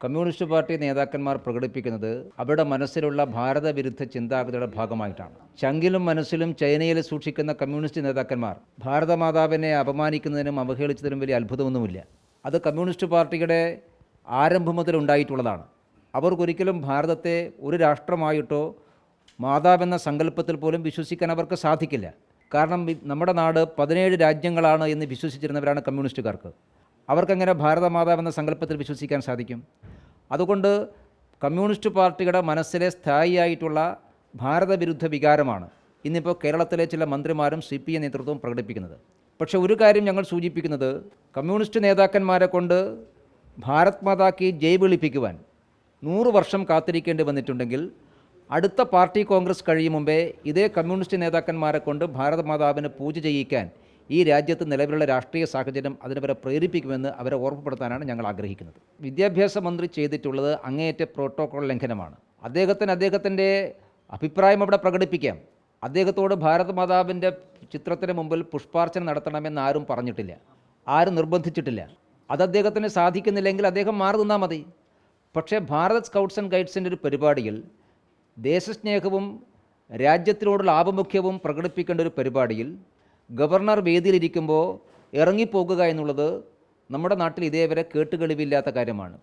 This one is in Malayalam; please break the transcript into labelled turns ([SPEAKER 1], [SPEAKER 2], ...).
[SPEAKER 1] കമ്മ്യൂണിസ്റ്റ് പാർട്ടി നേതാക്കന്മാർ പ്രകടിപ്പിക്കുന്നത് അവരുടെ മനസ്സിലുള്ള ഭാരതവിരുദ്ധ ചിന്താഗതിയുടെ ഭാഗമായിട്ടാണ്. ശങ്കിലും മനസ്സിലും ചൈനയിൽ സൂക്ഷിക്കുന്ന കമ്മ്യൂണിസ്റ്റ് നേതാക്കന്മാർ ഭാരതമാതാവിനെ അപമാനിക്കുന്നതിനും അവഹേളിച്ചതിനും വലിയ അത്ഭുതമൊന്നുമില്ല. അത് കമ്മ്യൂണിസ്റ്റ് പാർട്ടിയുടെ ആരംഭം മുതൽ ഉണ്ടായിട്ടുള്ളതാണ്. അവർക്കൊരിക്കലും ഭാരതത്തെ ഒരു രാഷ്ട്രമായിട്ടോ മാതാവെന്ന സങ്കല്പത്തിൽ പോലും വിശ്വസിക്കാൻ അവർക്ക് സാധിക്കില്ല. കാരണം നമ്മുടെ നാട് 17 രാജ്യങ്ങളാണ് എന്ന് വിശ്വസിച്ചിരുന്നവരാണ് കമ്മ്യൂണിസ്റ്റുകാർക്ക്. അവർക്കെങ്ങനെ ഭാരതമാതാവെന്ന സങ്കല്പത്തിൽ വിശ്വസിക്കാൻ സാധിക്കും? അതുകൊണ്ട് കമ്മ്യൂണിസ്റ്റ് പാർട്ടിയുടെ മനസ്സിലെ സ്ഥായിയായിട്ടുള്ള ഭാരതവിരുദ്ധ വികാരമാണ് ഇന്നിപ്പോൾ കേരളത്തിലെ ചില മന്ത്രിമാരും CPM നേതൃത്വവും പ്രകടിപ്പിക്കുന്നത്. പക്ഷേ ഒരു കാര്യം ഞങ്ങൾ സൂചിപ്പിക്കുന്നത്, കമ്മ്യൂണിസ്റ്റ് നേതാക്കന്മാരെ കൊണ്ട് ഭാരത് മാതാ കി ജയ് വിളിപ്പിക്കുവാൻ 100 വർഷം കാത്തിരിക്കേണ്ടി വന്നിട്ടുണ്ടെങ്കിൽ അടുത്ത പാർട്ടി കോൺഗ്രസ് കഴിയും മുമ്പേ ഇതേ കമ്മ്യൂണിസ്റ്റ് നേതാക്കന്മാരെ കൊണ്ട് ഭാരത മാതാവിന് പൂജ ചെയ്യിക്കാൻ ഈ രാജ്യത്ത് നിലവിലുള്ള രാഷ്ട്രീയ സാഹചര്യം അതിനവരെ പ്രേരിപ്പിക്കുമെന്ന് അവരെ ഓർമ്മപ്പെടുത്താനാണ് ഞങ്ങൾ ആഗ്രഹിക്കുന്നത്. വിദ്യാഭ്യാസ മന്ത്രി ചെയ്തിട്ടുള്ളത് അങ്ങേയറ്റ പ്രോട്ടോകോൾ ലംഘനമാണ്. അദ്ദേഹത്തിൻ്റെ അഭിപ്രായം അവിടെ പ്രകടിപ്പിക്കാം. അദ്ദേഹത്തോട് ഭാരത മാതാവിൻ്റെ ചിത്രത്തിന് മുമ്പിൽ പുഷ്പാർച്ചന നടത്തണമെന്ന് ആരും പറഞ്ഞിട്ടില്ല, ആരും നിർബന്ധിച്ചിട്ടില്ല. അത് അദ്ദേഹത്തിന് സാധിക്കുന്നില്ലെങ്കിൽ അദ്ദേഹം മാറി നിന്നാൽ മതി. പക്ഷേ ഭാരത് സ്കൗട്ട്സ് ആൻഡ് ഗൈഡ്സിൻ്റെ ഒരു പരിപാടിയിൽ ദേശസ്നേഹവും രാജ്യത്തിനോടുള്ള ആഭിമുഖ്യവും പ്രകടിപ്പിക്കേണ്ട ഒരു പരിപാടിയിൽ ഗവർണർ വേദിയിലിരിക്കുമ്പോൾ ഇറങ്ങിപ്പോകുക എന്നുള്ളത് നമ്മുടെ നാട്ടിൽ ഇതേവരെ കേട്ടുകേൾവിയില്ലാത്ത കാര്യമാണ്.